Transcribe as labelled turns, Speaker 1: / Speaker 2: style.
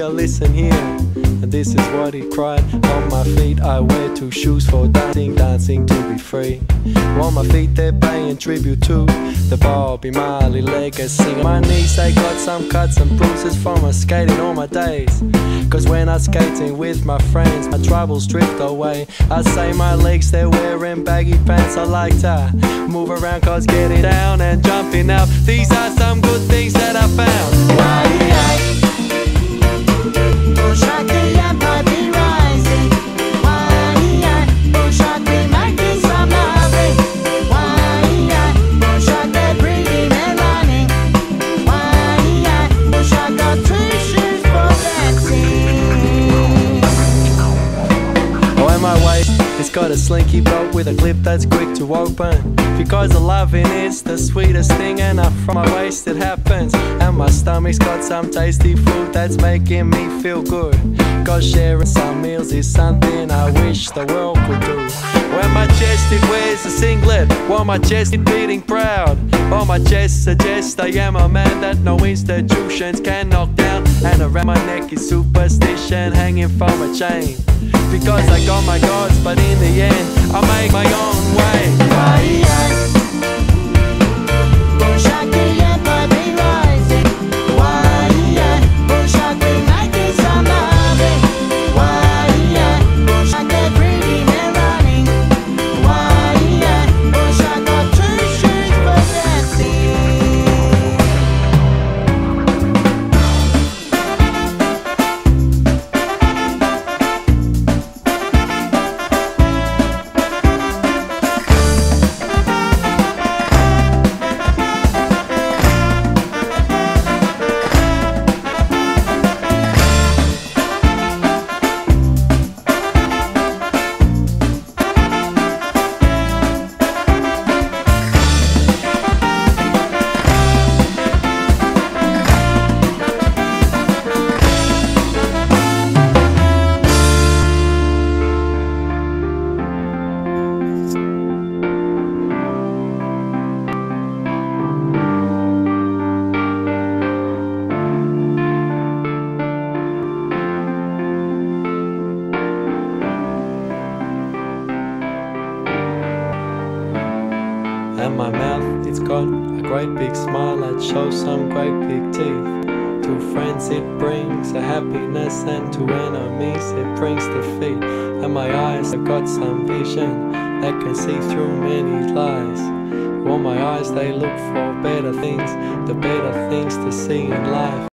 Speaker 1: here, listen here. And this is what he cried. On my feet I wear 2 shoes for dancing, dancing to be free. On my feet they're paying tribute to the Bobby Marley legacy. My knees they got some cuts and bruises from my skating all my days. Cause when I'm skating with my friends, my troubles drift away. I say my legs they're wearing baggy pants. I like to move around cause getting down and jumping out, these are some good things that I found. It's got a slinky belt with a clip that's quick to open. Because the loving is the sweetest thing, and up from my waist it happens. And my stomach's got some tasty food that's making me feel good. Cause sharing some meals is something I wish the world could do. When my chest it wears a singlet, while my chest it beating proud. While my chest suggests I am a man that no institutions can knock down. And around my neck is superstition hanging from a chain. Because I got my gods, but in the end I make my own way. And my mouth, it's got a great big smile that shows some great big teeth. To friends it brings a happiness, and to enemies it brings defeat. And my eyes have got some vision that can see through many lies. Well, my eyes they look for better things, the better things to see in life.